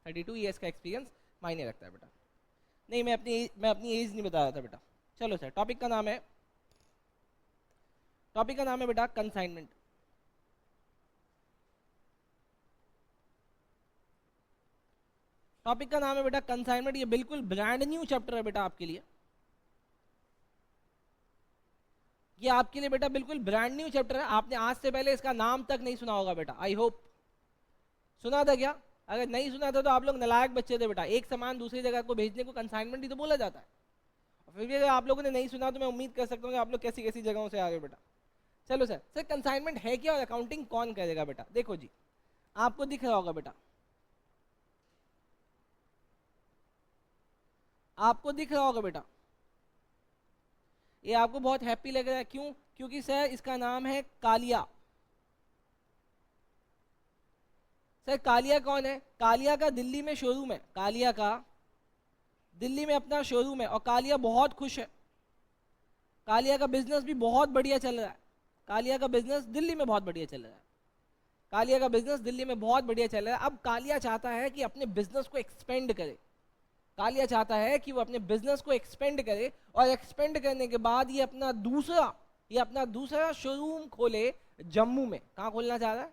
32 years का experience मायने रखता है बेटा। नहीं, मैं अपनी एज नहीं बता रहा था बेटा। चलो सर, टॉपिक का नाम है बेटा कंसाइनमेंट। टॉपिक का नाम है बेटा कंसाइनमेंट। ये बिल्कुल ब्रांड न्यू चैप्टर है बेटा आपके लिए। ये आपके लिए बेटा बिल्कुल ब्रांड न्यू चैप्टर है। आपने आज से पहले इसका नाम तक नहीं सुना होगा बेटा, आई होप। सुना था क्या? अगर नहीं सुना था तो आप लोग नालायक बच्चे थे बेटा। एक सामान दूसरी जगह को भेजने को कंसाइनमेंट ही तो बोला जाता है। और फिर भी अगर आप लोगों ने नहीं सुना तो मैं उम्मीद कर सकता हूँ कि आप लोग कैसी कैसी जगहों से आ गए बेटा। चलो सर कंसाइनमेंट है क्या और अकाउंटिंग कौन करेगा बेटा? देखो जी, आपको दिख रहा होगा बेटा, आपको दिख रहा होगा बेटा। ये आपको बहुत हैप्पी लग रहा है, क्यों? क्योंकि सर इसका नाम है कालिया। सर कालिया कौन है? कालिया का दिल्ली में शोरूम है। कालिया का दिल्ली में अपना शोरूम है और कालिया बहुत खुश है। कालिया का बिजनेस भी बहुत बढ़िया चल रहा है। कालिया का बिजनेस दिल्ली में बहुत बढ़िया चल रहा है। कालिया का बिजनेस दिल्ली में बहुत बढ़िया चल रहा है। अब कालिया चाहता है कि अपने बिजनेस को एक्सपेंड करे। कालिया चाहता है कि वो अपने बिजनेस को एक्सपेंड करे और एक्सपेंड करने के बाद ये अपना दूसरा शोरूम खोले जम्मू में। कहाँ खोलना चाह रहा है?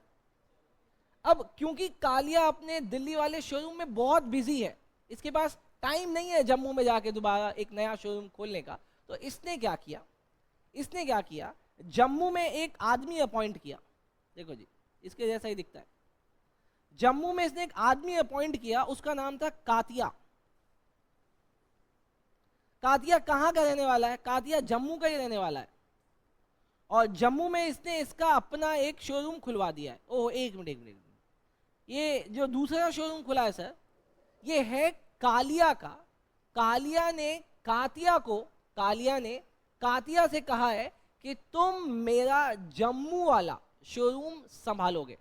अब क्योंकि कालिया अपने दिल्ली वाले शोरूम में बहुत बिजी है, इसके पास टाइम नहीं है जम्मू में जाके दोबारा एक नया शोरूम खोलने का। तो इसने क्या किया, जम्मू में एक आदमी अपॉइंट किया। देखो जी, इसके जैसा ही दिखता है। जम्मू में इसने एक आदमी अपॉइंट किया, उसका नाम था कातिया। कातिया कहाँ का रहने वाला है? कातिया जम्मू का ही रहने वाला है। और जम्मू में इसने इसका अपना एक शोरूम खुलवा दिया है। ओह, एक मिनट, ये जो दूसरा शोरूम खुला है सर, ये है कालिया का। कालिया ने कातिया से कहा है कि तुम मेरा जम्मू वाला शोरूम संभालोगे।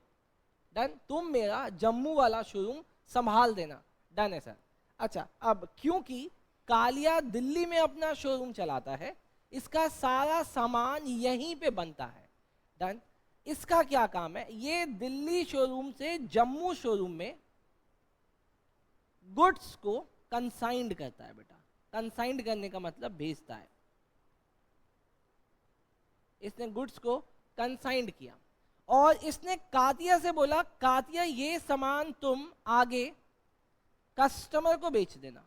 डन? तुम मेरा जम्मू वाला शोरूम संभाल देना। डन है सर। अच्छा, अब क्योंकि कालिया दिल्ली में अपना शोरूम चलाता है, इसका सारा सामान यहीं पे बनता है। डन? इसका क्या काम है? ये दिल्ली शोरूम से जम्मू शोरूम में गुड्स को कंसाइंड करता है बेटा। कंसाइंड करने का मतलब भेजता है। इसने गुड्स को कंसाइंड किया और इसने कातिया से बोला, कातिया ये सामान तुम आगे कस्टमर को बेच देना।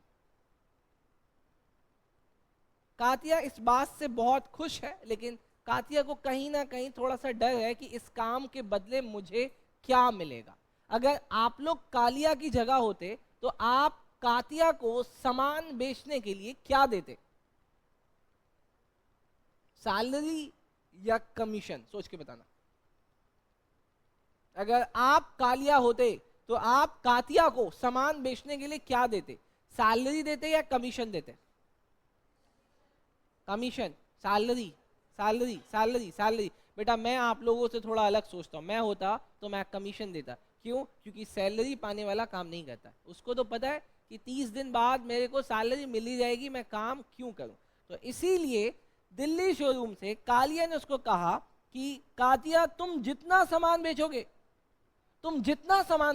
कातिया इस बात से बहुत खुश है, लेकिन कातिया को कहीं ना कहीं थोड़ा सा डर है कि इस काम के बदले मुझे क्या मिलेगा। अगर आप लोग कालिया की जगह होते तो आप कातिया को सामान बेचने के लिए क्या देते? सैलरी या कमीशन? सोच के बताना। अगर आप कालिया होते तो आप कातिया को सामान बेचने के लिए क्या देते? सैलरी देते या कमीशन देते? कमीशन। सैलरी। बेटा मैं आप लोगों से थोड़ा अलग सोचता हूं। मैं होता तो मैं कमीशन देता। क्यों? क्योंकि सैलरी पाने वाला काम नहीं करता। उसको तो पता है कि 30 दिन बाद मेरे को सैलरी मिल ही जाएगी, मैं काम क्यों करूं। तो इसीलिए दिल्ली शोरूम से कालिया ने उसको कहा कि कातिया तुम जितना सामान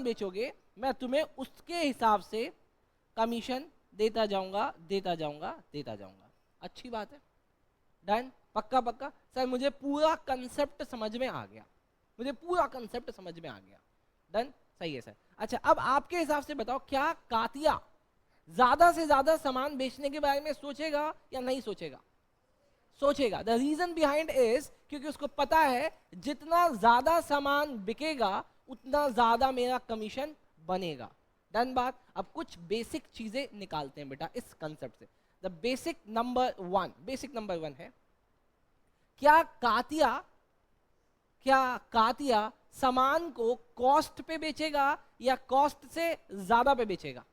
बेचोगे मैं तुम्हें उसके हिसाब से कमीशन देता जाऊंगा। अच्छी बात है। डन? पक्का सर, मुझे पूरा कंसेप्ट समझ में आ गया। डन? सही है सर। अच्छा, अब आपके हिसाब से बताओ, क्या कातिया ज्यादा से ज्यादा सामान बेचने के बारे में सोचेगा या नहीं सोचेगा? सोचेगा। द रीजन बिहाइंड इज क्योंकि उसको पता है जितना ज्यादा सामान बिकेगा उतना ज्यादा मेरा कमीशन बनेगा। डन बात? अब कुछ बेसिक चीजें निकालते हैं बेटा इस कंसेप्ट से। द बेसिक नंबर वन है, क्या कातिया सामान को कॉस्ट पे बेचेगा या कॉस्ट से ज्यादा पे बेचेगा?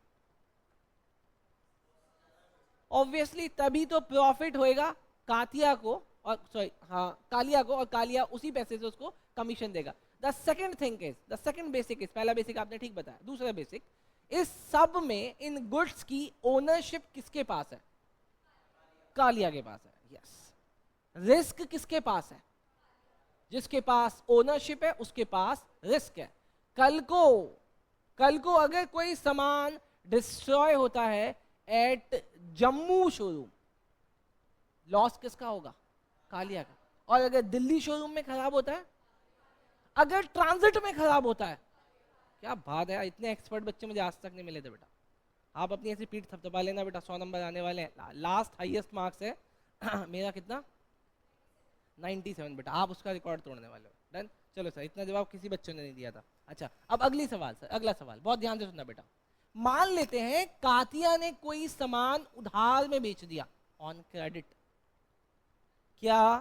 ऑब्वियसली तभी तो प्रॉफिट होएगा कालिया को, और कालिया उसी पैसे से उसको कमीशन देगा। द सेकंड बेसिक इज, पहला बेसिक आपने ठीक बताया। दूसरा बेसिक, इस सब में इन गुड्स की ओनरशिप किसके पास है? कालिया के पास है। यस। रिस्क किसके पास है? जिसके पास ओनरशिप है उसके पास रिस्क है। कल को कल को अगर कोई सामान डिस्ट्रॉय होता है एट जम्मू शोरूम, लॉस किसका होगा? कालिया का। और अगर दिल्ली शोरूम में खराब होता है, अगर ट्रांजिट में खराब होता है, क्या बात है, इतने एक्सपर्ट बच्चे मुझे आज तक नहीं मिले थे बेटा। आप अपनी ऐसी पीठ थपथपा लेना बेटा, 100 नंबर आने वाले हैं। लास्ट हाईएस्ट मार्क्स है मेरा कितना, 97 बेटा, आप उसका रिकॉर्ड तोड़ने वाले हो। डन, चलो सर, इतना जवाब किसी बच्चों ने नहीं दिया था। अच्छा, अब अगली सवाल सर, अगला सवाल बहुत ध्यान से सुनना बेटा। मान लेते हैं कातिया ने कोई सामान उधार में बेच दिया ऑन क्रेडिट, क्या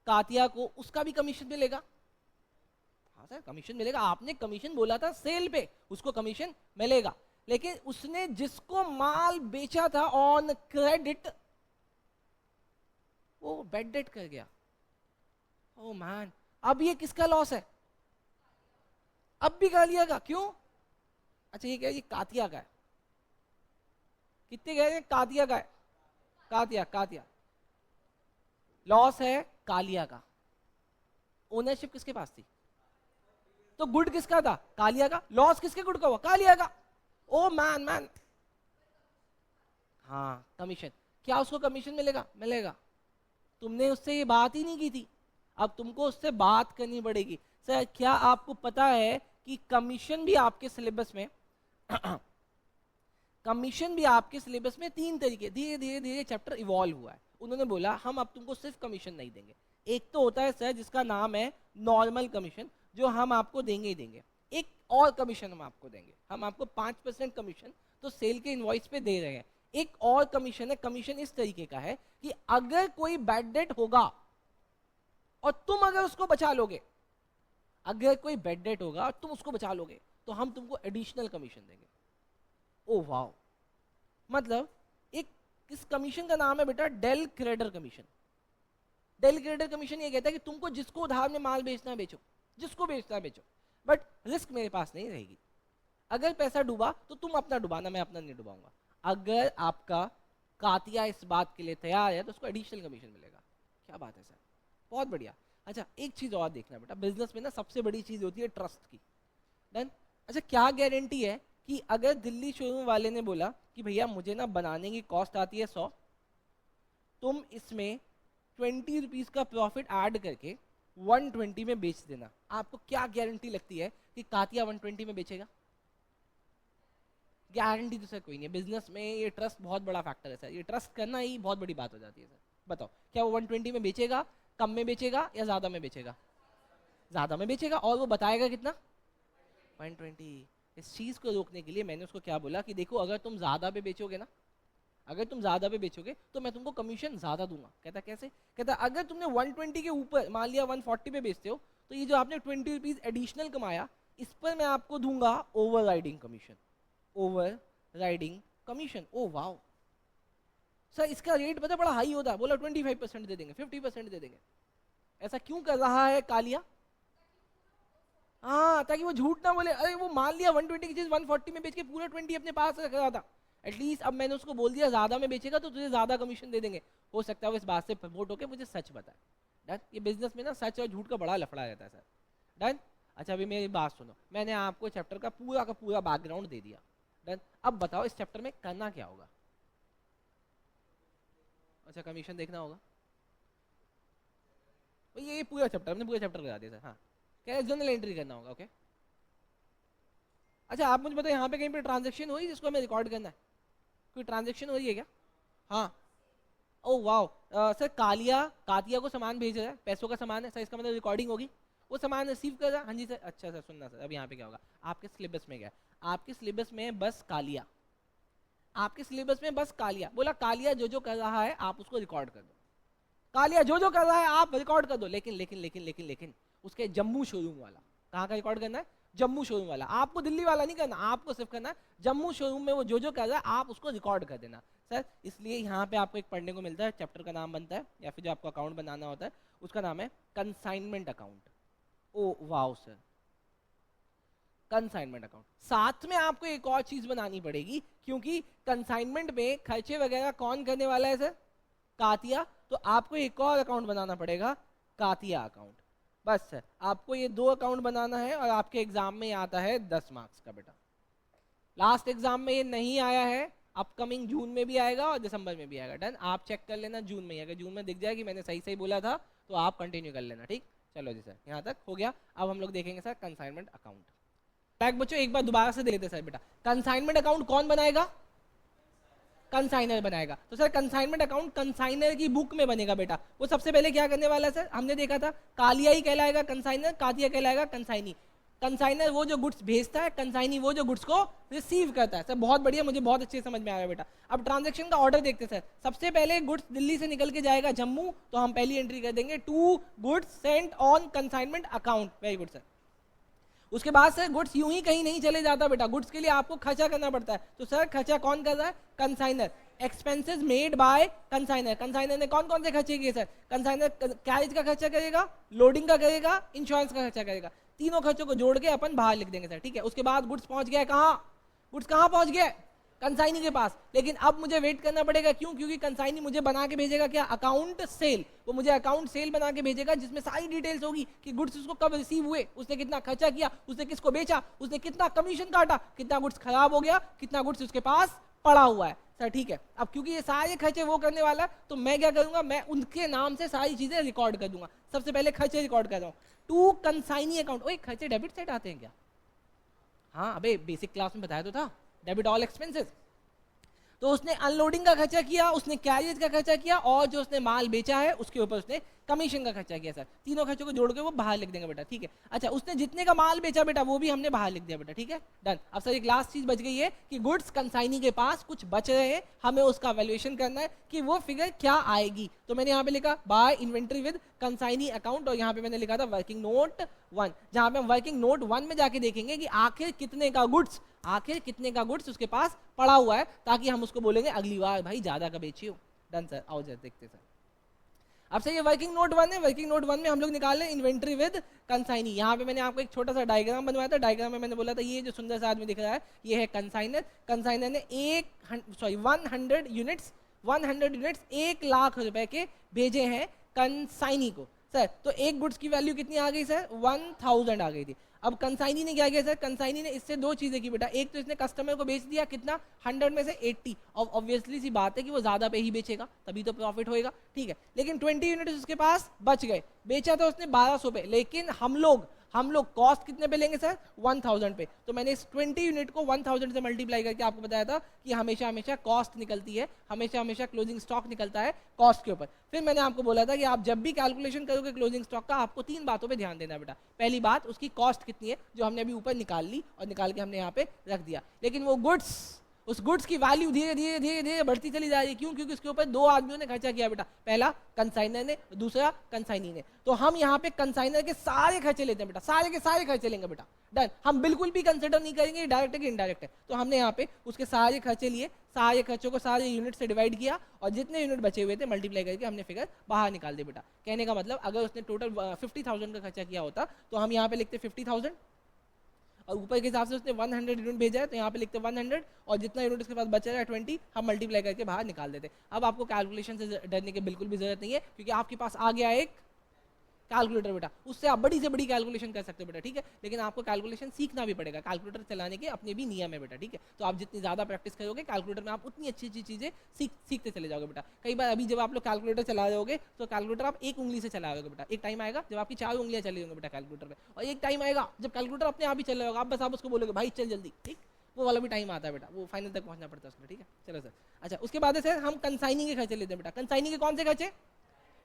कातिया को उसका भी कमीशन मिलेगा? हाँ सर, कमीशन मिलेगा। आपने कमीशन बोला था सेल पे, उसको कमीशन मिलेगा। लेकिन उसने जिसको माल बेचा था ऑन क्रेडिट, वो बैड डेट कर गया। ओ मैन, अब ये किसका लॉस है? अब भी कालिया का। क्यों? अच्छा, ये क्या, ये कातिया का है। कितने कह रहे हैं? कातिया का है। कातिया लॉस है कालिया का। ओनरशिप किसके पास थी? तो गुड किसका था? कालिया का। लॉस किसके गुड का हुआ? कालिया का। ओ मैन, हाँ, कमीशन। क्या उसको कमीशन मिलेगा? मिलेगा। तुमने उससे ये बात ही नहीं की थी, अब तुमको उससे बात करनी पड़ेगी। सर, क्या आपको पता है कि कमीशन भी आपके सिलेबस में कमीशन भी आपके सिलेबस में 3 तरीके, धीरे धीरे धीरे चैप्टर इवॉल्व हुआ है। उन्होंने बोला हम अब तुमको सिर्फ कमीशन नहीं देंगे। एक तो होता है सर जिसका नाम है नॉर्मल कमीशन, जो हम आपको देंगे ही देंगे। एक और कमीशन हम आपको देंगे, हम आपको 5% कमीशन तो सेल के इनवॉइस पे दे रहे हैं। एक और कमीशन है, कमीशन इस तरीके का है कि अगर कोई बैड डेट होगा और तुम अगर उसको बचा लोगे, अगर कोई बैड डेट होगा और तुम उसको बचा लोगे, तो हम तुमको एडिशनल कमीशन देंगे। ओ वाओ, मतलब एक इस कमीशन का नाम है बेटा del credere commission. Del credere commission ये कहता है कि तुमको जिसको उधार में माल बेचना है बेचो, जिसको बेचना है बेचो, बट रिस्क मेरे पास नहीं रहेगी। अगर पैसा डूबा तो तुम अपना डुबाना, मैं अपना नहीं डुबाऊंगा। अगर आपका कातिया इस बात के लिए तैयार है तो उसको एडिशनल कमीशन मिलेगा। क्या बात है सर, बहुत बढ़िया। अच्छा, एक चीज और देखना बेटा, बिजनेस में ना सबसे बड़ी चीज होती है ट्रस्ट की। डन। अच्छा, क्या गारंटी है कि अगर दिल्ली शोरूम वाले ने बोला कि भैया मुझे ना बनाने की कॉस्ट आती है 100, तुम इसमें 20 रुपीज का प्रॉफिट ऐड करके 120 में बेच देना, आपको क्या गारंटी लगती है कि कातिया 120 में बेचेगा? गारंटी तो सर कोई नहीं है। बिजनेस में ये ट्रस्ट बहुत बड़ा फैक्टर है सर, ये ट्रस्ट करना ही बहुत बड़ी बात हो जाती है सर। बताओ, क्या वो 120 में बेचेगा, कम में बेचेगा या ज्यादा में बेचेगा? ज्यादा में बेचेगा। और वो बताएगा कितना? 120। इस चीज को रोकने के लिए मैंने उसको क्या बोला कि देखो, अगर तुम ज्यादा पे बेचोगे ना, अगर तुम ज्यादा पे बेचोगे तो मैं तुमको कमीशन ज्यादा दूंगा। कहता कैसे? कहता अगर तुमने 120 के ऊपर मान लिया 140 पे बेचते हो, तो ये जो आपने 20 रुपीज एडिशनल कमाया, इस पर मैं आपको दूंगा over riding commission. Over riding commission. Oh wow sir, इसका रेट पता बड़ा हाई होता है। बोला 25% दे देंगे, 50% दे देंगे। ऐसा क्यों कर रहा है कालिया? हाँ, ताकि वो झूठ ना बोले। अरे वो मान लिया 120 की चीज 140 में बेच के पूरा 20 अपने पास रख रहा था। एटलीस्ट अब मैंने उसको बोल दिया ज्यादा में बेचेगा तो तुझे ज्यादा कमीशन दे देंगे। हो सकता है वो इस बात से प्रमोट होकर मुझे सच बताए। डन। ये बिजनेस में ना सच और झूठ का बड़ा लफड़ा रहता है सर। डन। अच्छा, अभी मेरी बात सुनो, मैंने आपको चैप्टर का पूरा बैकग्राउंड दे दिया। डन। अब बताओ इस चैप्टर में करना क्या होगा? अच्छा, कमीशन देखना होगा। ये पूरा चैप्टर, हमने पूरा चैप्टर करा दिया सर। हाँ, क्या जर्नल एंट्री करना होगा। ओके। अच्छा, आप मुझे बताओ यहाँ पे कहीं पे ट्रांजैक्शन हुई जिसको हमें रिकॉर्ड करना है? कोई ट्रांजैक्शन हो रही है क्या? हाँ। ओ वाओ सर, कातिया को सामान भेज रहा है, पैसों का सामान है सर, इसका मतलब रिकॉर्डिंग होगी। वो सामान रिसीव कर रहा है। हाँ जी सर। अच्छा सर, सुनना सर, अब यहाँ पे क्या होगा? आपके सिलेबस में क्या है? आपके सिलेबस में बस कालिया, आपके सिलेबस में बस कालिया। बोला कालिया जो जो कर रहा है आप उसको रिकॉर्ड कर दो। कालिया जो जो कर रहा है आप रिकॉर्ड कर दो। लेकिन लेकिन लेकिन लेकिन लेकिन उसके जम्मू शोरूम वाला, कहाँ का रिकॉर्ड करना है? जम्मू शोरूम वाला। आपको दिल्ली वाला नहीं करना, आपको सिर्फ करना है जम्मू शोरूम में वो जो जो कर रहा है आप उसको रिकॉर्ड कर देना सर। इसलिए यहाँ पे आपको एक पढ़ने को मिलता है, चैप्टर का नाम बनता है या फिर जो आपको अकाउंट बनाना होता है उसका नाम है consignment account. Oh wow sir, consignment account. साथ में आपको एक और चीज बनानी पड़ेगी, क्योंकि कंसाइनमेंट में खर्चे वगैरह कौन करने वाला है सर? कातिया। तो आपको एक और अकाउंट बनाना पड़ेगा, कातिया अकाउंट। बस सर, आपको ये 2 अकाउंट बनाना है और आपके एग्जाम में आता है 10 मार्क्स का बेटा। लास्ट एग्जाम में ये नहीं आया है, अपकमिंग जून में भी आएगा और दिसंबर में भी आएगा। डन, आप चेक कर लेना जून में, अगर जून में दिख जाए कि मैंने सही सही बोला था तो आप कंटिन्यू कर लेना। ठीक, चलो जी सर, यहाँ तक हो गया। अब हम लोग देखेंगे सर कंसाइनमेंट अकाउंट। बैक बच्चों एक बार दोबारा से दे लेते सर बेटा, कंसाइनमेंट अकाउंट कौन बनाएगा? कंसाइनर बनाएगा। तो सर कंसाइनमेंट अकाउंट कंसाइनर की बुक में बनेगा बेटा। वो सबसे पहले क्या करने वाला है सर, हमने देखा था कालिया ही कहलाएगा कंसाइनर, कातिया कहलाएगा कंसाइनी। कंसाइनर वो जो गुड्स भेजता है, कंसाइनी वो जो गुड्स को रिसीव करता है। सर बहुत बढ़िया, मुझे बहुत अच्छे समझ में आया बेटा। अब ट्रांजैक्शन का ऑर्डर देखते हैं सर। सबसे पहले गुड्स दिल्ली से निकल के जाएगा जम्मू, तो हम पहली एंट्री कर देंगे 2 goods Saint on consignment account. Very good sir. उसके बाद सर गुड्स यूं ही कहीं नहीं चले जाता बेटा, गुड्स के लिए आपको खर्चा करना पड़ता है। तो सर खर्चा कौन कर रहा है? Consignor. Expenses made by consignor. Consignor ने कौन कौन से खर्चे किए सर? कंसाइनर कैरेज का खर्चा करेगा, लोडिंग का करेगा, इंश्योरेंस का खर्चा करेगा। तीनों खर्चों को जोड़ के अपन बाहर लिख देंगे सर। ठीक है, उसके बाद गुड्स पहुंच गया कहाँ? गुड्स कहाँ पहुंच गया? कंसाइनी के पास। लेकिन अब मुझे वेट करना पड़ेगा, क्यों? क्योंकि कंसाइनी मुझे बना के भेजेगा क्या? Account cell. वो मुझे अकाउंट सेल बना के भेजेगा जिसमें सारी डिटेल्स होगी कि गुड्स उसको कब रिसीव हुए, उसने कितना खर्चा किया, उसने किसको बेचा, उसने कितना कमीशन काटा, कितना गुड्स खराब हो गया, कितना गुड्स उसके पास पड़ा हुआ है सर। ठीक है, अब क्योंकि ये सारे खर्चे वो करने वाला है, तो मैं क्या करूंगा, मैं उनके नाम से सारी चीजें रिकॉर्ड कर दूंगा। सबसे पहले खर्चे रिकॉर्ड कर रहा हूँ, टू कंसाइनी अकाउंट। ओए खर्चे डेबिट साइड आते हैं क्या? हाँ अबे बेसिक क्लास में बताया तो था, डेबिट ऑल एक्सपेंसेस। तो उसने अनलोडिंग का खर्चा किया, उसने कैरियज का खर्चा किया, और जो उसने माल बेचा है उसके ऊपर उसने कमीशन का खर्चा किया सर। तीनों खर्चों को जोड़ के वो बाहर लिख देंगे बेटा। ठीक है, अच्छा उसने जितने का माल बेचा बेटा वो भी हमने बाहर लिख दिया बेटा। ठीक है, डन। अब सर एक लास्ट चीज बच गई है कि गुड्स कंसाइनी के पास कुछ बच रहे हैं, हमें उसका वैल्यूएशन करना है कि वो फिगर क्या आएगी। तो मैंने यहाँ पे लिखा by inventory with consignee account, और यहाँ पे मैंने लिखा था वर्किंग नोट 1, जहां पे हम वर्किंग नोट 1 में जाके देखेंगे कि आखिर कितने का गुड्स उसके पास पड़ा हुआ है, ताकि हम उसको बोलेंगे अगली बार भाई ज्यादा का बेची हो। डन सर, आओ जरा देखते सर। अब सर ये वर्किंग नोट 1 है, वर्किंग नोट 1 में हम लोग निकाल लें इन्वेंट्री विद कंसाइनी। यहाँ पे मैंने आपको एक छोटा सा डायग्राम बनवाया था। डायग्राम में मैंने बोला था ये जो सुंदर सा आदमी दिख रहा है ये है कंसाइनर। कंसाइनर ने 100 यूनिट्स 1 लाख रुपए के भेजे हैं कंसाइनी को सर। तो एक गुड्स की वैल्यू कितनी आ गई सर? 1000 आ गई थी। अब कंसाइनी ने क्या किया सर? कंसाइनी ने इससे दो चीजें की बेटा। एक तो इसने कस्टमर को बेच दिया कितना? 100 में से 80। और ऑब्वियसली सी बात है कि वो ज्यादा पे ही बेचेगा, तभी तो प्रॉफिट होएगा। ठीक है, लेकिन 20 यूनिट उसके पास बच गए। बेचा था उसने 1200 पे, लेकिन हम लोग कॉस्ट कितने पे लेंगे सर? 1000 पे। तो मैंने इस 20 यूनिट को 1000 से मल्टीप्लाई करके आपको बताया था कि हमेशा हमेशा कॉस्ट निकलती है, हमेशा हमेशा क्लोजिंग स्टॉक निकलता है कॉस्ट के ऊपर। फिर मैंने आपको बोला था कि आप जब भी कैलकुलेशन करोगे क्लोजिंग स्टॉक का, आपको 3 बातों पे ध्यान देना बेटा। पहली बात, उसकी कॉस्ट कितनी है, जो हमने अभी ऊपर निकाल ली और निकाल के हमने यहाँ पे रख दिया। लेकिन वो उस गुड्स की वैल्यू धीरे धीरे धीरे धीरे बढ़ती चली जा रही है। क्यों? क्योंकि उसके ऊपर 2 आदमियों ने खर्चा किया बेटा, पहला कंसाइनर ने, दूसरा कंसाइनी ने। तो हम यहाँ पे कंसाइनर के सारे खर्चे लेते हैं बेटा, सारे के सारे खर्चे लेंगे बेटा। डन, हम बिल्कुल भी कंसिडर नहीं करेंगे डायरेक्ट है कि इनडायरेक्ट है। तो हमने यहाँ पे उसके सारे खर्चे लिए, सारे खर्चों को सारे यूनिट से डिवाइड किया, और जितने यूनिट बचे हुए थे मल्टीप्लाई करके हमने फिगर बाहर निकाल दिया बेटा। कहने का मतलब अगर उसने टोटल 50,000 का खर्चा किया होता तो हम यहाँ पे लिखते 50,000, और ऊपर के हिसाब से उसने 100 यूनिट भेजा है तो यहाँ पे लिखते 100, और जितना यूनिट उसके पास बचा है 20 हम मल्टीप्लाई करके बाहर निकाल देते। अब आपको कैलकुलेशन से डरने की बिल्कुल भी जरूरत नहीं है, क्योंकि आपके पास आ गया एक कैलकुलेटर बेटा, उससे आप बड़ी से बड़ी कैलकुलेशन कर सकते हो बेटा। ठीक है, लेकिन आपको कैलकुलेशन सीखना भी पड़ेगा। कैलकुलेटर चलाने के अपने भी नियम है बेटा। ठीक है, तो आप जितनी ज्यादा प्रैक्टिस करोगे कैलकुलेटर में, आप उतनी अच्छी अच्छी चीजें सीखते चले जाओगे बेटा। कई बार अभी जब आप लोग कैलकुलेटर चला रहे होगे तो कैलकुलेटर आप एक उंगली से चला रहे होगे बेटा। एक टाइम आएगा जब आपकी 4 उंगलियां चली होंगी बेटा कैलकुलेटर में, और एक टाइम आएगा जब कैलकुलेटर अपने आप ही चल रहा होगा, आप बस आप उसको बोलोगे भाई चल जल्दी। ठीक, वो वाला भी टाइम आता है बेटा, वो फाइनल तक पहुंचना पड़ता है उसमें। ठीक है, चलो सर। अच्छा, उसके बाद सर हम कंसाइनी के खर्चे लेते हैं बेटा। कंसाइनी के कौन से खर्चे?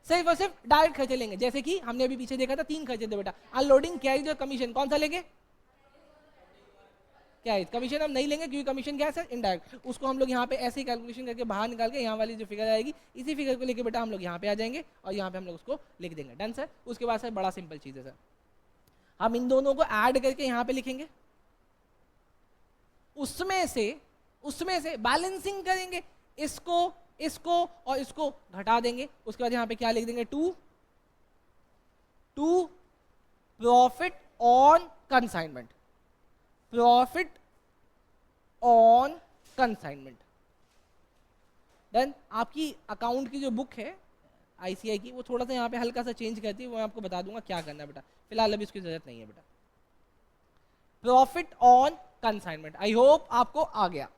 सिर्फ और सिर्फ डायरेक्ट खर्चे लेंगे, जैसे कि हमने अभी पीछे देखा था 3 खर्चे थे बेटा, अनलोडिंग, कैरिज और कमीशन। कौन सा लेंगे? कैरिज। कमीशन हम नहीं लेंगे क्योंकि कमीशन क्या है सर? इनडायरेक्ट। उसको हम लोग यहाँ पे ऐसे ही कैलकुलेशन करके बाहर निकाल के यहाँ वाली जो फिगर आएगी, इसी फिगर को लेके बेटा हम लोग यहाँ पे आ जाएंगे और यहाँ पे हम लोग उसको लिख देंगे। Done sir. उसके बाद सर बड़ा सिंपल चीज है सर, हम इन दोनों को ऐड करके यहाँ पे लिखेंगे, उसमें से बैलेंसिंग करेंगे, इसको और इसको घटा देंगे। उसके बाद यहां पे क्या लिख देंगे? To profit on consignment, profit on consignment. Then आपकी अकाउंट की जो बुक है आईसीआई की, वो थोड़ा सा यहाँ पे हल्का सा चेंज करती है, वो मैं आपको बता दूंगा क्या करना है बेटा। फिलहाल अभी इसकी जरूरत नहीं है बेटा। Profit on consignment. I hope आपको आ गया,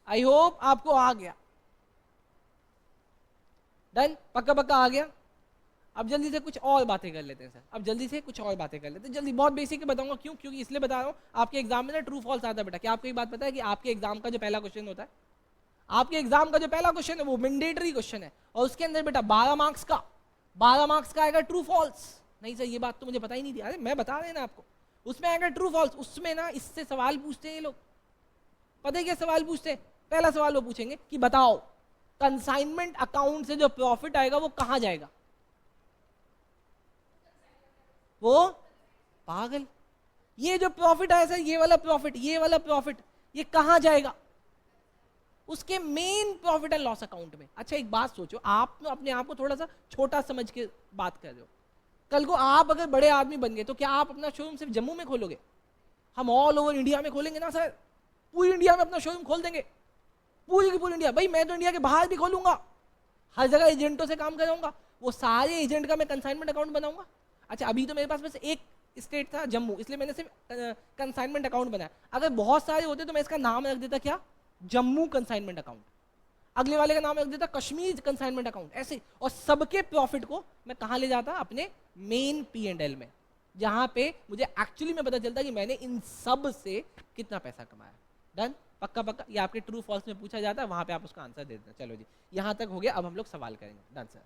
आई होप आपको आ गया। डन, पक्का पक्का आ गया। अब जल्दी से कुछ और बातें कर लेते हैं सर, अब जल्दी से कुछ और बातें कर लेते हैं, जल्दी, बहुत बेसिक बताऊंगा। क्यों? क्योंकि इसलिए बता रहा हूँ, आपके एग्जाम में ना ट्रू फॉल्स आता है बेटा। क्या आपको एक बात पता है कि आपके एग्जाम का जो पहला क्वेश्चन होता है, आपके एग्जाम का जो पहला क्वेश्चन है वो मैंडेटरी क्वेश्चन है, और उसके अंदर बेटा 12 मार्क्स का, 12 मार्क्स का आएगा ट्रू फॉल्स। नहीं सर ये बात तो मुझे पता ही नहीं थी। अरे मैं बता रहे ना आपको, उसमें आएगा ट्रू फॉल्स। उसमें ना इससे सवाल पूछते हैं ये लोग, पता है क्या सवाल पूछते हैं? पहला सवाल वो पूछेंगे कि बताओ कंसाइनमेंट अकाउंट से जो प्रॉफिट आएगा वो कहां जाएगा। वो पागल, ये जो प्रॉफिट आया सर, ये वाला प्रॉफिट, ये वाला प्रॉफिट, ये कहां जाएगा? उसके main profit and loss account में। अच्छा एक बात सोचो, आप तो अपने आप को थोड़ा सा छोटा समझ के बात कर रहे हो। कल को आप अगर बड़े आदमी बन गए तो क्या आप अपना शोरूम सिर्फ जम्मू में खोलोगे? हम ऑल ओवर इंडिया में खोलेंगे ना सर, पूरी इंडिया में अपना शोरूम खोल देंगे, पूरी की पूरी इंडिया। भाई मैं तो इंडिया के बाहर भी खोलूंगा, हर जगह एजेंटों से काम कराऊंगा, वो सारे एजेंट का मैं कंसाइनमेंट अकाउंट बनाऊंगा। अच्छा अभी तो मेरे पास बस एक स्टेट था जम्मू, इसलिए मैंने सिर्फ कंसाइनमेंट अकाउंट बनाया। अगर बहुत सारे होते तो मैं इसका नाम रख देता क्या, जम्मू कंसाइनमेंट अकाउंट, अगले वाले का नाम रख देता कश्मीर कंसाइनमेंट अकाउंट, ऐसे। और सबके प्रॉफिट को मैं कहाँ ले जाता, अपने मेन P&L में, जहां पे मुझे एक्चुअली में पता चलता कि मैंने इन सब से कितना पैसा कमाया। डन, पक्का पक्का। ये आपके ट्रू फॉल्स में पूछा जाता है, वहां पे आप उसका आंसर दे देते हैं। चलो जी यहां तक हो गया, अब हम लोग सवाल करेंगे। Done sir.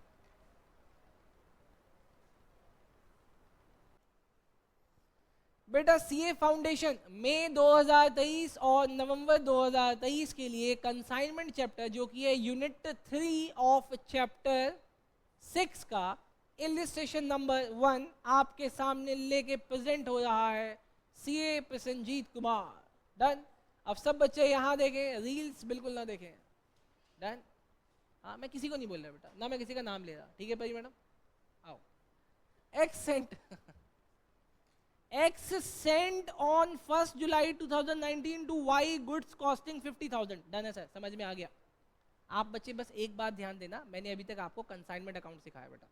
बेटा सीए फाउंडेशन मई 2023 और नवंबर 2023 के लिए कंसाइनमेंट चैप्टर जो कि है यूनिट 3 ऑफ चैप्टर 6 का इलिस्ट्रेशन नंबर 1 आपके सामने लेके प्रेजेंट हो रहा है सीए प्रसन्नजीत कुमार। डन, अब सब बच्चे यहाँ देखें, रील्स बिल्कुल ना देखें। डन, हाँ मैं किसी को नहीं बोल रहा बेटा, ना मैं किसी का नाम ले रहा, ठीक है परी मैडम? आओ। Accent X sent on 1st July 2019 to Y goods costing 50,000। Done है सर, समझ में आ गया। आप बच्चे बस एक बात ध्यान देना, मैंने अभी तक आपको कंसाइनमेंट अकाउंट सिखाया बेटा,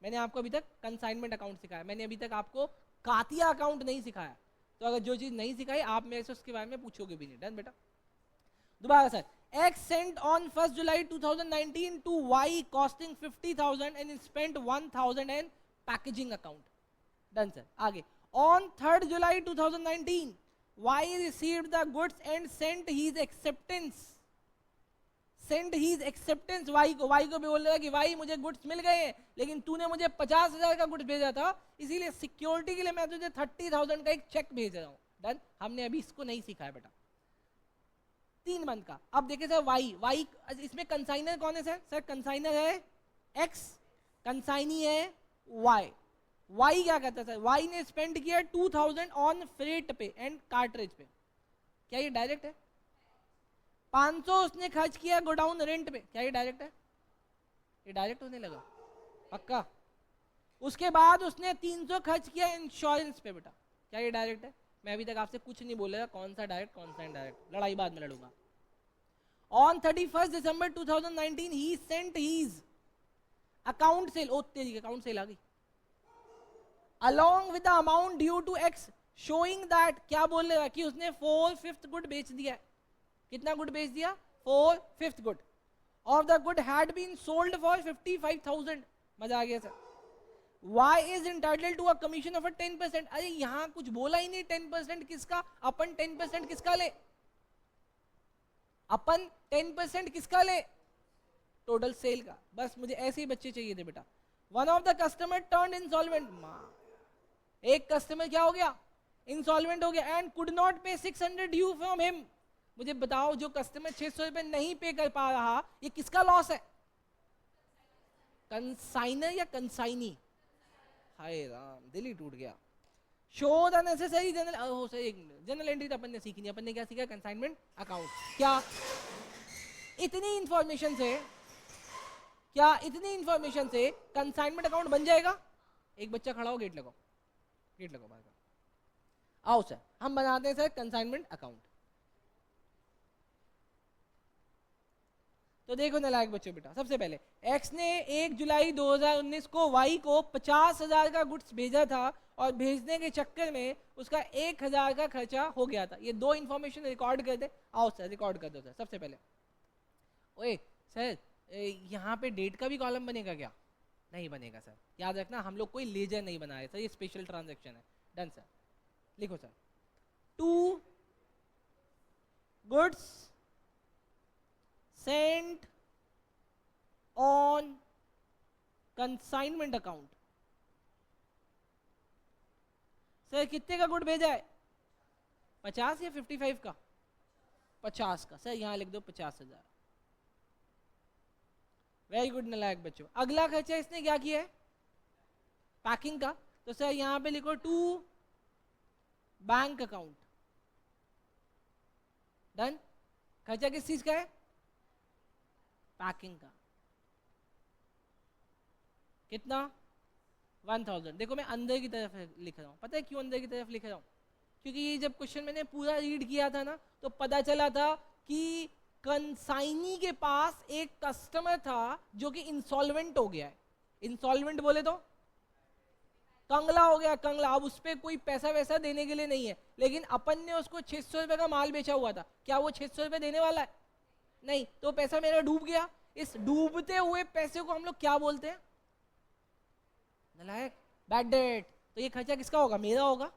मैंने आपको अभी तक कंसाइनमेंट अकाउंट सिखाया, मैंने अभी तक आपको कातिया अकाउंट नहीं सिखाया। तो अगर जो चीज नहीं सिखाई आप मेरे से उसके बारे में पूछोगे भी नहीं। डन बेटा, दोबारा sir. X sent on 1st July 2019 to Y costing 50,000 and spent 1,000 in packaging account। Done sir, आगे। On 3rd July 2019, Y received the goods and sent his acceptance। Sent his acceptance Y को, Y को भी बोल रहा है कि Y मुझे goods मिल गए हैं, लेकिन तूने मुझे 50,000 का गुड्स भेजा था, इसीलिए सिक्योरिटी के लिए मैं तुझे 30,000 का एक चेक भेज रहा हूँ। डन, हमने अभी इसको नहीं सीखा है बेटा, 3 मंथ का। अब देखिए सर Y इसमें कंसाइनर कौन है सर? सर कंसाइनर है X, कंसाइनी है Y। वाई क्या कहता है सर? वाई ने स्पेंड किया 2000 ऑन फ्रेट पे एंड कार्ट्रेज पे। क्या ये डायरेक्ट है? 500 उसने खर्च किया गोडाउन रेंट पे। क्या ये डायरेक्ट है? ये डायरेक्ट होने लगा पक्का। उसके बाद उसने 300 खर्च किया इंश्योरेंस पे बेटा। क्या ये डायरेक्ट है? मैं अभी तक आपसे कुछ नहीं बोलेगा कौन सा डायरेक्ट कौन सा इनडायरेक्ट, लड़ाई बाद में लड़ूंगा। ऑन 31st December 2019 ही सेंट हीज अकाउंट सेल, ओ तेरी अकाउंट सेल आ गई, along with the amount due to X showing that, क्या बोल रहा है कि उसने 4/5 गुड बेच दिया। कितना गुड बेच दिया? 4/5 good of the good had been sold for 55,000। मजा आ गया sir. Y is entitled to a commission of a 10%। अरे यहां कुछ बोला ही नहीं, 10% किसका? अपन 10% किसका ले? अपन 10% किसका ले? टोटल सेल का। बस मुझे ऐसे ही बच्चे चाहिए थे बेटा। One of the customer turn insolvent, एक कस्टमर क्या हो गया? इंसॉल्वेंट हो गया एंड कुड नॉट पे 600 ड्यू फ्रॉम हिम। मुझे बताओ जो कस्टमर 600 रुपए नहीं पे कर पा रहा, ये किसका लॉस है? कंसाइनर या कंसाइनी? हाय राम, दिल ही टूट गया। Show the necessary general entry तो अपन ने सीखी नहीं। अपन ने क्या सीखा? Consignment account. क्या इतनी इंफॉर्मेशन से, क्या इतनी इंफॉर्मेशन से कंसाइनमेंट अकाउंट बन जाएगा? एक बच्चा खड़ा हो, गेट लगाओ, गेट लगाओ बाहर का। आओ सर हम बनाते हैं सर कंसाइनमेंट अकाउंट। तो देखो नालायक बच्चों बेटा, सबसे पहले x ने 1 जुलाई 2019 को y को 50,000 का गुड्स भेजा था और भेजने के चक्कर में उसका 1,000 का खर्चा हो गया था। ये दो इन्फॉर्मेशन रिकॉर्ड कर दे। आओ सर रिकॉर्ड कर दो सर। सबसे पहले ओए सर, यहाँ पे डेट का भी कॉलम बनेगा क्या? नहीं बनेगा सर, याद रखना हम लोग कोई लेजर नहीं बनाए सर, ये स्पेशल ट्रांजैक्शन है। डन सर, लिखो sir 2 goods sent on consignment account। Sir कितने का गुड भेजा है? 50 या 55 का? 50 का। सर यहां लिख दो 50,000। वेरी गुड नालायक बच्चों। अगला खर्चा इसने क्या किया है? पैकिंग का। तो सर यहां पे लिखो 2 बैंक अकाउंट। डन। खर्चा किस चीज का है? पैकिंग का। कितना? 1000। देखो मैं अंदर की तरफ लिख रहा हूं। पता है क्यों अंदर की तरफ लिख रहा हूं? क्योंकि ये जब क्वेश्चन मैंने पूरा रीड किया था ना, तो पता चला था कि कंसाइनी के पास एक कस्टमर था जो कि इंसॉल्वेंट हो गया है। इंसॉल्वेंट बोले तो कंगला हो गया, कंगला। अब उस पर कोई पैसा वैसा देने के लिए नहीं है, लेकिन अपन ने उसको 600 रुपए का माल बेचा हुआ था। क्या वो 600 रुपए देने वाला है? नहीं। तो पैसा मेरा डूब गया। इस डूबते हुए पैसे को हम लोग क्या बोलते हैं? नालायक, बैड डेट। तो ये खर्चा किसका होगा? मेरा होगा।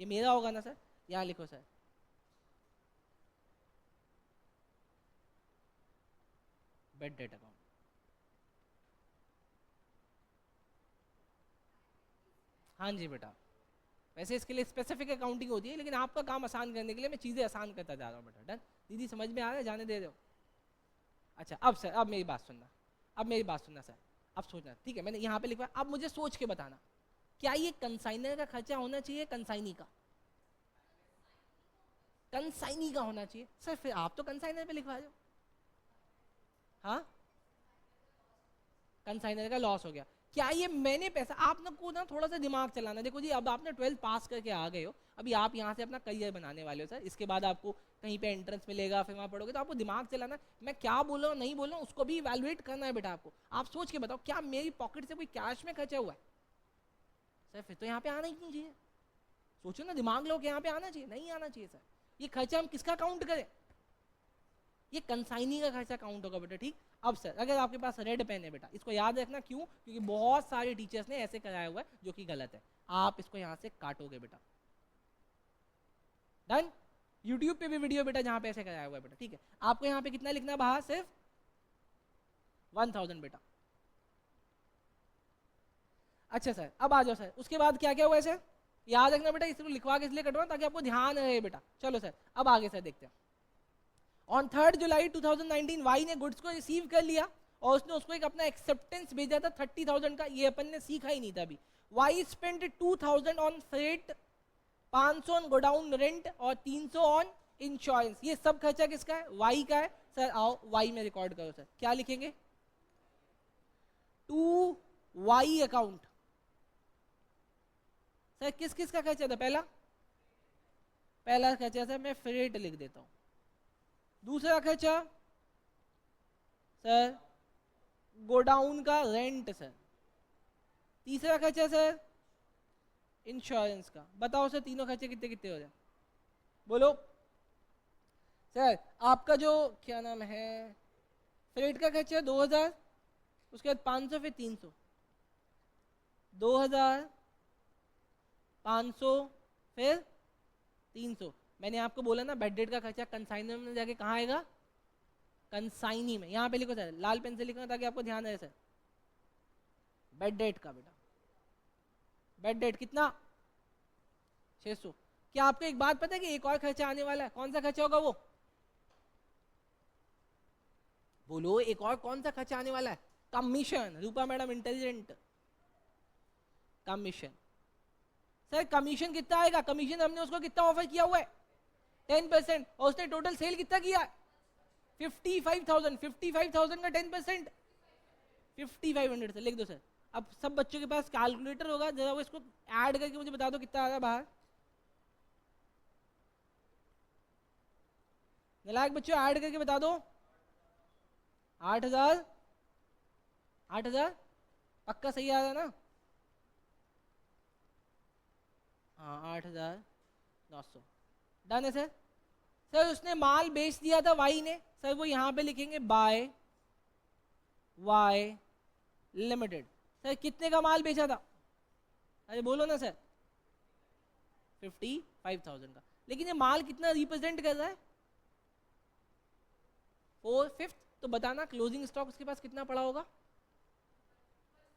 ये मेरा होगा ना सर। यहां लिखो सर बैड डेट अकाउंट। हाँ जी बेटा, वैसे इसके लिए स्पेसिफिक अकाउंटिंग होती है, लेकिन आपका काम आसान करने के लिए मैं चीजें आसान करता जा रहा हूँ बेटा। डन। दीदी समझ में आ रहा है? जाने दे रहे हो? अच्छा अब सर, अब मेरी बात सुनना, अब मेरी बात सुनना सर। अब सोचना, ठीक है मैंने यहाँ पे लिखा। अब मुझे सोच के बताना, क्या ये कंसाइनर का खर्चा होना चाहिए कंसाइनी का? कंसाइनी का होना चाहिए सर। फिर आप तो कंसाइनर पे लिखवा रहे हो। हाँ, कंसाइनर का लॉस हो गया। क्या ये मैंने पैसा, आप लोग को ना थोड़ा सा दिमाग चलाना। देखो जी, अब आपने 12th पास करके आ गए हो, अभी आप यहाँ से अपना करियर बनाने वाले हो सर। इसके बाद आपको कहीं पे एंट्रेंस मिलेगा, फिर वहाँ पढ़ोगे, तो आपको दिमाग चलाना। मैं क्या बोल रहा हूँ नहीं बोल रहा हूँ उसको भी इवैल्यूएट करना है बेटा आपको। आप सोच के बताओ, क्या मेरी पॉकेट से कोई कैश में खर्चा हुआ है? सर फिर तो यहाँ पे आना ही नहीं चाहिए। सोचो ना, दिमाग लोग यहाँ पे आना चाहिए? नहीं आना चाहिए सर। ये खर्चा हम किसका काउंट करें? ये कंसाइनी का खर्चा काउंट होगा बेटा। ठीक। अब सर अगर आपके पास रेड पेन है बेटा, इसको याद रखना। क्यों? क्योंकि बहुत सारे टीचर्स ने ऐसे कराया हुआ है जो कि गलत है। आप इसको यहाँ से काटोगे बेटा। डन। यूट्यूब पे भी वीडियो बेटा जहाँ पे ऐसे कराया हुआ है बेटा। ठीक है, आपको यहाँ पे कितना लिखना बाहर? सिर्फ 1000 बेटा। अच्छा सर, अब आ जाओ सर, उसके बाद क्या क्या हुआ है सर? याद रखना बेटा, इसको लिखवा के इसलिए कटवा ताकि आपको ध्यान रहे बेटा। चलो सर, अब आगे सर देखते हैं। ऑन 3 जुलाई 2019 वाई ने गुड्स को रिसीव कर लिया और उसने उसको एक अपना एक्सेप्टेंस भेजा था 30,000 का। ये अपन ने सीखा ही नहीं था अभी। Y spend 2000 on freight, 500 on godown rent और 300 ऑन इंश्योरेंस। ये सब खर्चा किसका है? वाई का है सर। आओ वाई में रिकॉर्ड करो सर। क्या लिखेंगे? 2 वाई अकाउंट। सर किस किस का खर्चा था? पहला खर्चा सर मैं फ्रेट लिख देता हूं। दूसरा खर्चा सर गोडाउन का रेंट सर। तीसरा खर्चा सर इंश्योरेंस का। बताओ सर तीनों खर्चे कितने कितने हो जाए? बोलो सर। आपका जो क्या नाम है, फ्रेट का खर्चा 2000, उसके बाद 500, फिर 300। 2000, 500, फिर 300। मैंने आपको बोला ना, बेड डेट का खर्चा कंसाइनर में जाके कहाँ आएगा? कंसाइनी में। यहाँ पे लिखो सर, लाल पेन से लिखना ताकि आपको ध्यान रहे सर। बेड डेट का बेटा, बेड डेट कितना? 600। क्या आपको एक बात पता है कि एक और खर्चा आने वाला है? कौन सा खर्चा होगा वो? बोलो, एक और कौन सा खर्चा आने वाला है? Commission. Rupa madam intelligent. Commission. Sir commission कितना आएगा? कमीशन हमने उसको कितना ऑफर किया हुआ है? 10%। और उसने टोटल सेल कितना किया? 55,000। 55,000 का 10% 5500 से लिख दो सर। अब सब बच्चों के पास कैलकुलेटर होगा, जरा वो इसको ऐड करके मुझे बता दो कितना आ रहा है बाहर। नालायक बच्चों ऐड करके बता दो। 8,000 8,000 पक्का सही आ रहा है ना? हाँ 8,900 डन है सर। सर उसने माल बेच दिया था वाई ने, सर वो यहाँ पे लिखेंगे बाय वाई लिमिटेड। सर कितने का माल बेचा था? अरे बोलो ना सर। 55,000 का। लेकिन ये माल कितना रिप्रेजेंट कर रहा है? 4/5। तो बताना क्लोजिंग स्टॉक उसके पास कितना पड़ा होगा?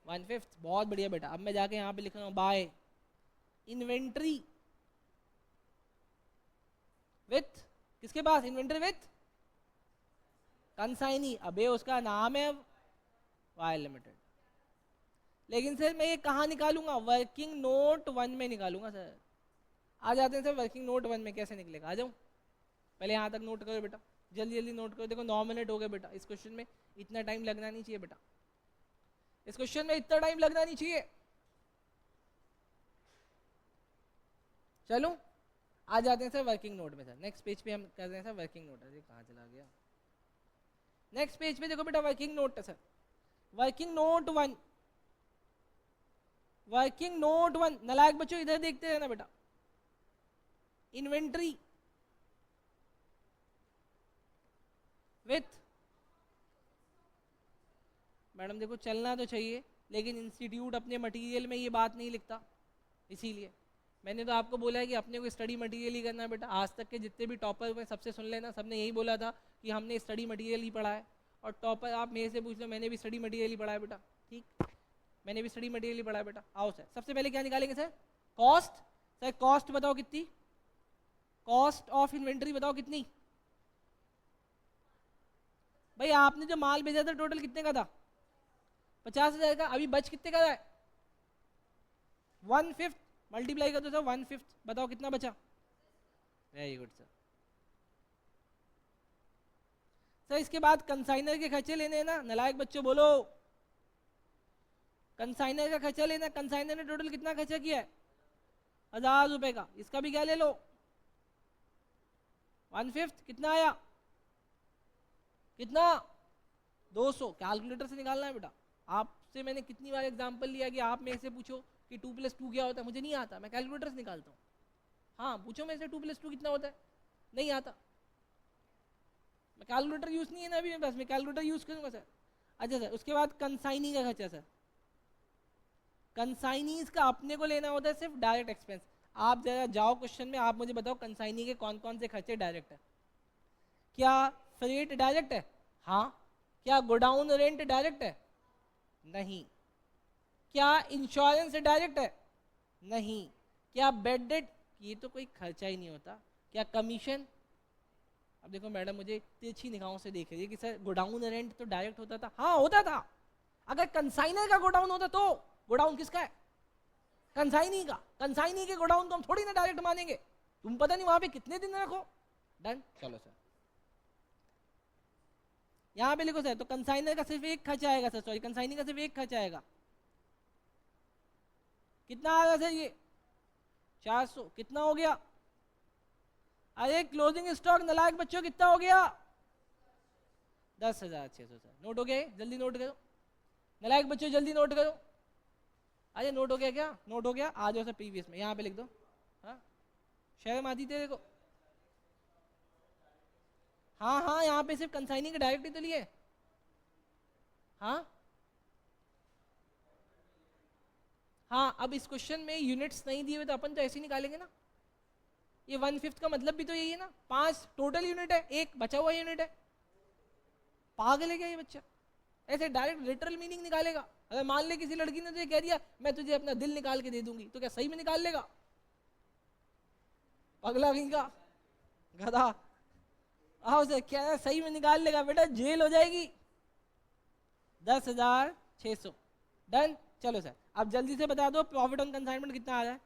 1/5। बहुत बढ़िया बेटा। अब मैं जाके यहाँ पे लिख रहा हूँ बाय इन्वेंट्री विथ, किसके पास इन्वेंट्री विथ? कंसाइनी। अबे उसका नाम है वाई लिमिटेड। लेकिन सर मैं ये कहाँ निकालूंगा? वर्किंग नोट 1 में निकालूंगा सर। आ जाते हैं सर वर्किंग नोट 1 में, कैसे निकलेगा? आ जाऊँ? पहले यहाँ तक नोट करो बेटा, जल्दी जल्दी नोट करो। देखो 9 मिनट हो गए बेटा। इस क्वेश्चन में इतना टाइम लगना नहीं चाहिए बेटा, इस क्वेश्चन में इतना टाइम लगना नहीं चाहिए। चलो आ जाते हैं सर वर्किंग नोट में। सर नेक्स्ट पेज पे हम कर रहे हैं सर वर्किंग नोट। अरे कहाँ चला गया? नेक्स्ट पेज पे देखो बेटा वर्किंग नोट है sir. Working note 1, working note 1। नालायक बच्चों इधर देखते हैं ना बेटा। इन्वेंट्री विथ, मैडम देखो चलना तो चाहिए लेकिन इंस्टीट्यूट अपने मटेरियल में ये बात नहीं लिखता, इसीलिए मैंने तो आपको बोला है कि अपने को स्टडी मटेरियल ही करना है बेटा। आज तक के जितने भी टॉपर हुए सबसे सुन लेना, सबने यही बोला था कि हमने स्टडी मटेरियल ही पढ़ा है। और टॉपर आप मेरे से पूछ लो, मैंने भी स्टडी मटेरियल ही पढ़ा है बेटा। ठीक, मैंने भी स्टडी मटेरियल ही पढ़ा है बेटा। आओ सर सबसे पहले क्या निकालेंगे सर? कॉस्ट। सर कॉस्ट बताओ कितनी? कॉस्ट ऑफ इन्वेंट्री बताओ कितनी? भाई आपने जो माल भेजा था टोटल कितने का था? 50,000 का। अभी बच कितने का है? 1/5 मल्टीप्लाई कर दो सर 1/5, बताओ कितना बचा? Very good sir. सर इसके बाद कंसाइनर के खर्चे लेने हैं ना, नालायक बच्चों बोलो। कंसाइनर का खर्चा लेना। कंसाइनर ने टोटल कितना खर्चा किया है? 1,000 रुपए का। इसका भी क्या ले लो? 1/5। कितना आया? कितना? 200। कैलकुलेटर से निकालना है बेटा। आपसे मैंने कितनी बार एग्जांपल लिया कि आप मेरे से पूछो कि 2+2 क्या होता है, मुझे नहीं आता, मैं कैलकुलेटर से निकालता हूँ। हाँ पूछो मेरे से 2+2 कितना होता है, नहीं आता। मैं कैलकुलेटर यूज नहीं है ना अभी मेरे पास, मैं कैलकुलेटर यूज करूंगा सर। अच्छा सर उसके बाद कंसाइनी का खर्चा सर। कंसाइनीज का अपने को लेना होता है सिर्फ डायरेक्ट एक्सपेंस। आप जरा जाओ क्वेश्चन में, आप मुझे बताओ कंसाइनी के कौन कौन से खर्चे डायरेक्ट है? क्या फ्रेट डायरेक्ट है? हाँ। क्या गोडाउन रेंट डायरेक्ट है? नहीं। क्या इंश्योरेंस डायरेक्ट है? नहीं। क्या बेड डेट? ये तो कोई खर्चा ही नहीं होता। क्या कमीशन? अब देखो मैडम मुझे तिरछी निगाहों से देख रही है कि सर गोडाउन रेंट तो डायरेक्ट होता था। हाँ होता था। अगर कंसाइनर का गोडाउन होता तो गोडाउन किसका है? कंसाइनी का। कंसाइनी के गोडाउन को हम थोड़ी ना डायरेक्ट मानेंगे, तुम पता नहीं वहां पे कितने दिन रखो। डन। चलो सर यहाँ पे लिखो सर। तो कंसाइनर का सिर्फ एक खर्चा आएगा सर, सॉरी कंसाइनी का सिर्फ एक खर्चा आएगा। कितना आ रहा सर ये? 400। कितना हो गया? अरे क्लोजिंग स्टॉक नालायक बच्चों कितना हो गया? 10,600 सर। नोट हो गया? जल्दी नोट करो नालायक बच्चों, जल्दी नोट करो। अरे नोट हो गया क्या? नोट हो गया। आ जाओ सर प्रीवियस में, यहाँ पे लिख दो। हाँ शर्म आती तेरे को? हाँ हाँ यहाँ पे सिर्फ कंसाइनिंग के डायरेक्ट ही तो लिए। हाँ हाँ। अब इस क्वेश्चन में यूनिट्स नहीं दिए हुए तो अपन तो ऐसे ही निकालेंगे ना। ये 1/5 का मतलब भी तो यही है ना। 5 टोटल यूनिट है, एक बचा हुआ यूनिट है। पागल है क्या ये बच्चा? ऐसे डायरेक्ट लिटरल मीनिंग निकालेगा? अगर मान ले किसी लड़की ने तुझे कह दिया मैं तुझे अपना दिल निकाल के दे दूंगी, तो क्या सही में निकाल लेगा? पगला कहीं का गधा। आओ सर क्या सही में निकाल लेगा? बेटा जेल हो जाएगी। 10,600। डन। चलो सर अब जल्दी से बता दो प्रॉफिट ऑन कंसाइनमेंट कितना आ रहा है?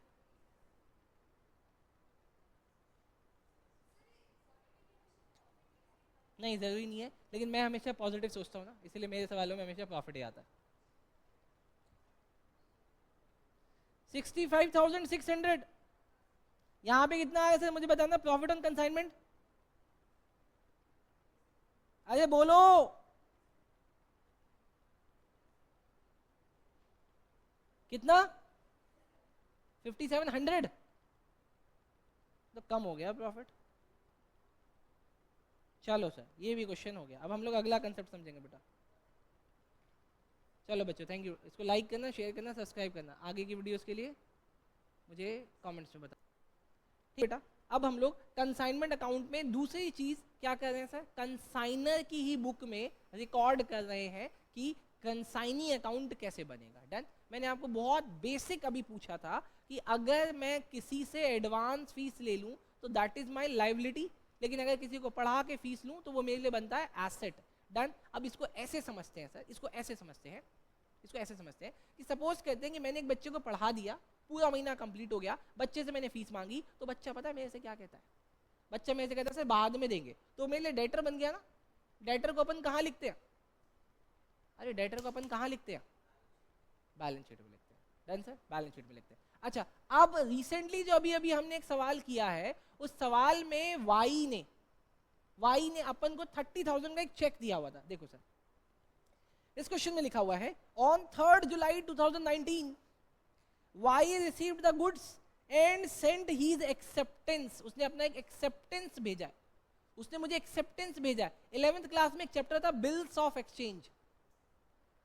नहीं जरूरी नहीं है, लेकिन मैं हमेशा पॉजिटिव सोचता हूँ ना, इसलिए मेरे सवालों में हमेशा प्रॉफिट ही आता है। 65,600। यहाँ पे कितना आया सर मुझे बताना प्रॉफिट ऑन कंसाइनमेंट? अरे बोलो। कितना 5700, तो कम हो गया प्रॉफिट। चलो सर ये भी क्वेश्चन हो गया। अब हम लोग अगला कंसेप्ट समझेंगे बेटा। चलो बच्चों थैंक यू, इसको लाइक करना, शेयर करना, सब्सक्राइब करना। आगे की वीडियोस के लिए मुझे कमेंट्स में बताओ ठीक बेटा। अब हम लोग कंसाइनमेंट अकाउंट में दूसरी चीज क्या कर रहे हैं सर, कंसाइनर की ही बुक में रिकॉर्ड कर रहे हैं कि कंसाइनी अकाउंट कैसे बनेगा। डन। मैंने आपको बहुत बेसिक अभी पूछा था कि अगर मैं किसी से एडवांस फीस ले लूं तो दैट इज माय लायबिलिटी, लेकिन अगर किसी को पढ़ा के फीस लूं तो वो मेरे लिए बनता है एसेट। डन। अब इसको ऐसे समझते हैं सर, इसको ऐसे समझते हैं, इसको ऐसे समझते हैं कि सपोज कहते हैं कि मैंने एक बच्चे को पढ़ा दिया, पूरा महीना कंप्लीट हो गया, बच्चे से मैंने फीस मांगी, तो बच्चा पता है मेरे से क्या कहता है, बच्चा मेरे से कहता है सर बाद में देंगे, तो मेरे लिए डेटर बन गया ना। डेटर को अपन कहाँ लिखते हैं, अरे डेटर को अपन कहाँ लिखते हैं, बैलेंस शीट में लिखते हैं। डन सर, बैलेंस शीट में लिखते हैं। अच्छा, अब रिसेंटली जो अभी अभी हमने एक सवाल किया है, उस सवाल में वाई ने अपन को 30,000 का एक चेक दिया हुआ था। देखो सर इस क्वेश्चन में लिखा हुआ है on 3 July 2019 Y received the goods and sent his acceptance. उसने अपना एक एक्सेप्टेंस भेजा है, उसने मुझे एक्सेप्टेंस भेजा है। 11th क्लास में एक चैप्टर था bills of exchange.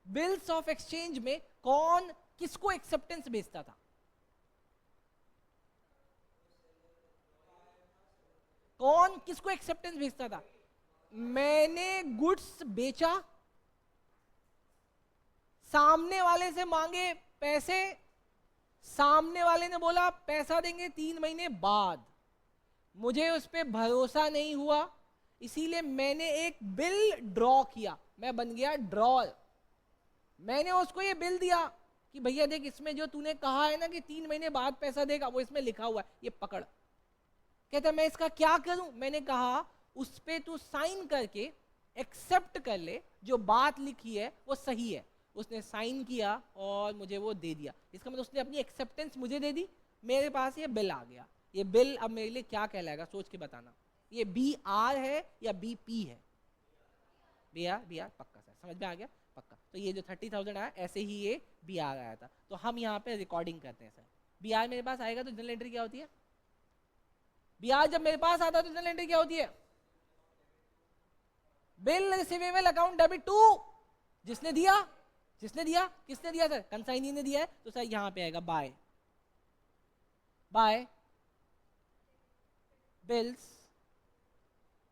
Bills of exchange में कौन किसको एक्सेप्टेंस भेजता था, कौन किसको एक्सेप्टेंस भेजता था। मैंने गुड्स बेचा, सामने वाले से मांगे पैसे, सामने वाले ने बोला पैसा देंगे 3 महीने बाद, मुझे उस पर भरोसा नहीं हुआ, इसीलिए मैंने एक बिल ड्रॉ किया, मैं बन गया ड्रॉर। मैंने उसको ये बिल दिया कि भैया देख इसमें जो तूने कहा है ना कि 3 महीने बाद पैसा देगा, वो इसमें लिखा हुआ है, ये पकड़। कहता मैं इसका क्या करूं, मैंने कहा उस पे तू साइन करके एक्सेप्ट कर ले, जो बात लिखी है वो सही है। उसने साइन किया और मुझे वो दे दिया, इसका मतलब उसने अपनी एक्सेप्टेंस मुझे दे दी, मेरे पास ये बिल आ गया। ये बिल अब मेरे लिए क्या कहलाएगा सोच के बताना, ये BR है या BP है, BR पक्का सर, समझ में आ गया पक्का। तो ये जो 30,000 आया ऐसे ही ये BR आया था, तो हम यहाँ पे रिकॉर्डिंग करते हैं सर। BR मेरे पास आएगा तो जनरल एंट्री क्या होती है, BR जब मेरे पास आता है तो जनरल एंट्री क्या होती है, bill receivable account debit to, जिसने दिया किसने दिया सर, कंसाइनी ने दिया है, तो सर यहां पे आएगा बाय बिल्स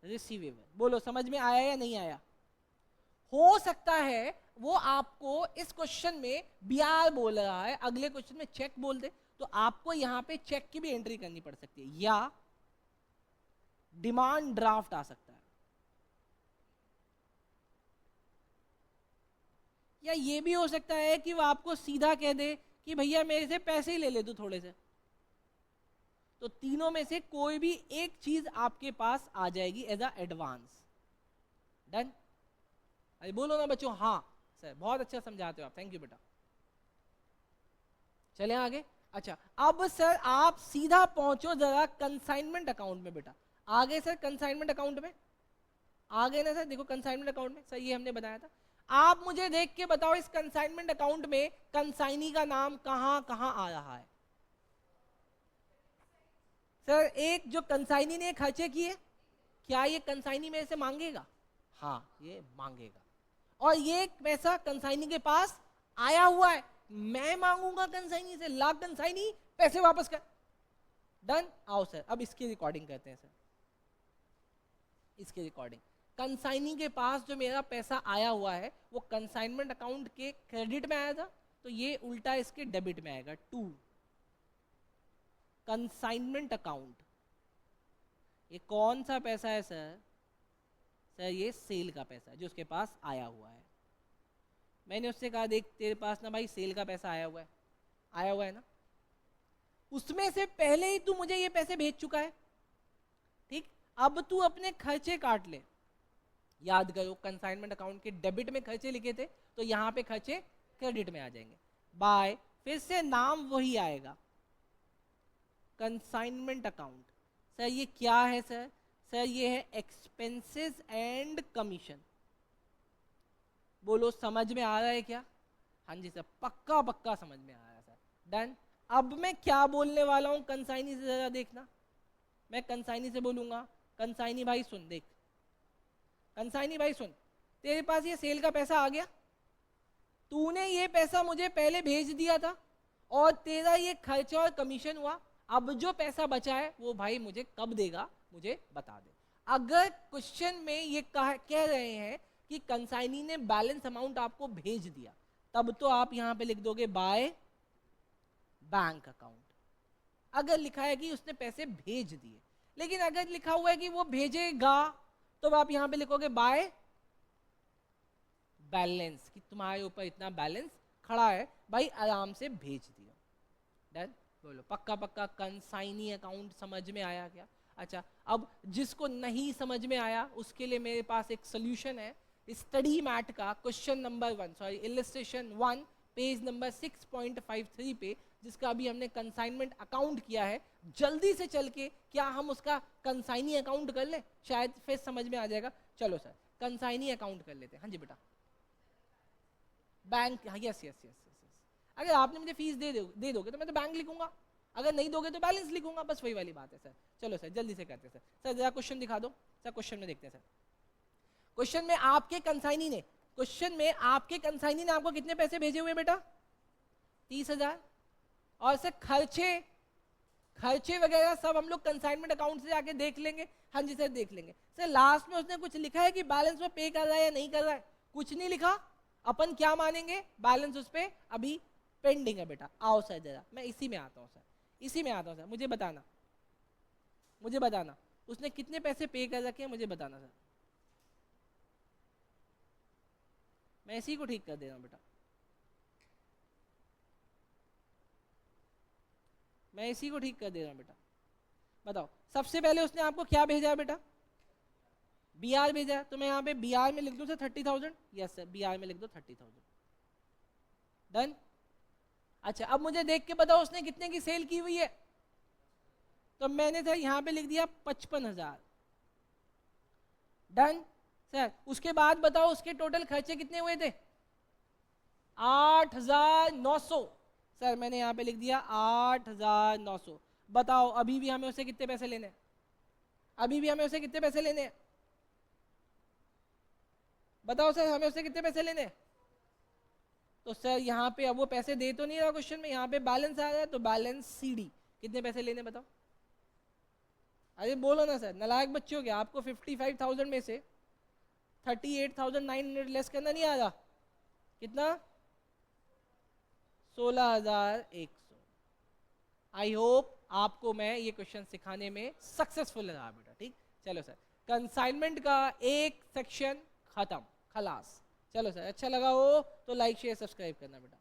रिसीवेबल। बोलो समझ में आया या नहीं आया। हो सकता है वो आपको इस क्वेश्चन में BR बोल रहा है, अगले क्वेश्चन में चेक बोल दे, तो आपको यहां पे चेक की भी एंट्री करनी पड़ सकती है, या डिमांड ड्राफ्ट आ सकता है, या ये भी हो सकता है कि वो आपको सीधा कह दे कि भैया मेरे से पैसे ही ले ले तू थोड़े से। तो तीनों में से कोई भी एक चीज आपके पास आ जाएगी एज अ एडवांस। डन। अरे बोलो ना बच्चों, हाँ सर बहुत अच्छा समझाते हो आप, थैंक यू बेटा। चले आगे। अच्छा अब सर आप सीधा पहुंचो जरा कंसाइनमेंट अकाउंट में बेटा। आगे सर कंसाइनमेंट अकाउंट में आगे ना सर, देखो कंसाइनमेंट अकाउंट में सर ये हमने बनाया था। आप मुझे देख के बताओ इस कंसाइनमेंट अकाउंट में कंसाइनी का नाम कहां कहां आ रहा है। सर एक जो कंसाइनी ने खर्चे किए, क्या ये कंसाइनी मेरे से मांगेगा, हाँ ये मांगेगा, और ये पैसा कंसाइनी के पास आया हुआ है, मैं मांगूंगा कंसाइनी से, ला कंसाइनी पैसे वापस कर। डन। आओ सर अब इसकी रिकॉर्डिंग करते हैं सर, इसकी रिकॉर्डिंग। कंसाइनी के पास जो मेरा पैसा आया हुआ है वो कंसाइनमेंट अकाउंट के क्रेडिट में आया था, तो ये उल्टा इसके डेबिट में आएगा, टू कंसाइनमेंट अकाउंट। ये कौन सा पैसा है सर, सर ये सेल का पैसा है जो उसके पास आया हुआ है। मैंने उससे कहा देख तेरे पास ना भाई सेल का पैसा आया हुआ है ना, उसमें से पहले ही तू मुझे ये पैसे भेज चुका है, ठीक। अब तू अपने खर्चे काट ले। याद करो कंसाइनमेंट अकाउंट के डेबिट में खर्चे लिखे थे, तो यहाँ पे खर्चे क्रेडिट में आ जाएंगे। बाय फिर से नाम वही आएगा, कंसाइनमेंट अकाउंट। सर ये क्या है सर, सर ये है एक्सपेंसेस एंड कमीशन। बोलो समझ में आ रहा है क्या, हाँ जी सर पक्का समझ में आ रहा है सर। डन। अब मैं क्या बोलने वाला हूं कंसाइनी से जरा देखना, मैं कंसाइनी से बोलूंगा, कंसाइनी भाई सुन, देख कंसाइनी भाई सुन, तेरे पास ये सेल का पैसा आ गया, तूने ये पैसा मुझे पहले भेज दिया था और तेरा ये खर्चा और कमीशन हुआ, अब जो पैसा बचा है वो भाई मुझे कब देगा, मुझे बता दे। अगर क्वेश्चन में ये कह रहे हैं कि कंसाइनी ने बैलेंस अमाउंट आपको भेज दिया, तब तो आप यहां पे लिख दोगे बाय बैंक अकाउंट, अगर लिखा है कि उसने पैसे भेज दिए। लेकिन अगर लिखा हुआ है कि वो भेजेगा, तो आप यहां पे लिखोगे बाय बैलेंस, कि तुम्हारे ऊपर इतना बैलेंस खड़ा है भाई, आराम से भेज दिया। डन, बोलो पक्का पक्का कंसाइनी अकाउंट समझ में आया क्या? अच्छा, अब जिसको नहीं समझ में आया उसके लिए मेरे पास एक सोल्यूशन है, स्टडी मैट का question number 1, sorry illustration 1, page number 6.53 पे, जिसका अभी हमने कंसाइनमेंट अकाउंट किया है। जल्दी से चल के क्या हम उसका कंसाइनी अकाउंट कर ले, शायद फिर समझ में आ जाएगा। चलो सर कंसाइनी अकाउंट कर लेते हैं। हाँ जी बेटा, बैंक, हाँ यस यस यस यस। अगर आपने मुझे फीस दे दोगे तो मैं तो बैंक लिखूंगा, अगर नहीं दोगे तो बैलेंस लिखूंगा, बस वही वाली बात है सर। चलो सर जल्दी से करते हैं सर। सर जरा क्वेश्चन दिखा दो सर, क्वेश्चन में देखते हैं सर। क्वेश्चन में आपके कंसाइनी ने आपको कितने पैसे भेजे हुए बेटा? 30,000। और सर खर्चे वगैरह सब हम लोग कंसाइनमेंट अकाउंट से जाके देख लेंगे। हाँ जी सर देख लेंगे। सर लास्ट में उसने कुछ लिखा है कि बैलेंस में पे कर रहा है या नहीं कर रहा है? कुछ नहीं लिखा, अपन क्या मानेंगे, बैलेंस उस पे अभी पेंडिंग है बेटा। आओ सर जरा मैं इसी में आता हूँ सर, इसी में आता हूँ सर। मुझे बताना उसने कितने पैसे पे कर रखे हैं, मुझे बताना सर। मैं इसी को ठीक कर दे रहा हूँ बेटा, मैं इसी को ठीक कर दे रहा हूँ बेटा। बताओ सबसे पहले उसने आपको क्या भेजा है बेटा? BR भेजा है, तो मैं यहाँ पे BR में लिख दूँ सर 30,000। यस सर BR में लिख दो 30,000। डन। अच्छा अब मुझे देख के बताओ उसने कितने की सेल की हुई है? तो मैंने सर यहाँ पे लिख दिया 55,000। Done sir. उसके बाद बताओ उसके टोटल खर्चे कितने हुए थे? 8,900। सर मैंने यहाँ पे लिख दिया 8,900। बताओ अभी भी हमें उससे कितने पैसे लेने हैं? बताओ सर हमें उससे कितने पैसे लेने हैं? तो सर यहाँ पे अब वो पैसे दे तो नहीं रहा क्वेश्चन में, यहाँ पे बैलेंस आ रहा है, तो बैलेंस CD। कितने पैसे लेने बताओ? अरे बोलो ना सर, नालायक बच्चे हो गया। आपको 55,000 में से 38,900 लेस करना नहीं आ रहा? कितना? 16,100। आई होप आपको मैं ये क्वेश्चन सिखाने में सक्सेसफुल रहा बेटा। ठीक, चलो सर कंसाइनमेंट का एक सेक्शन खत्म, खलास। चलो सर अच्छा लगा हो तो लाइक शेयर सब्सक्राइब करना बेटा।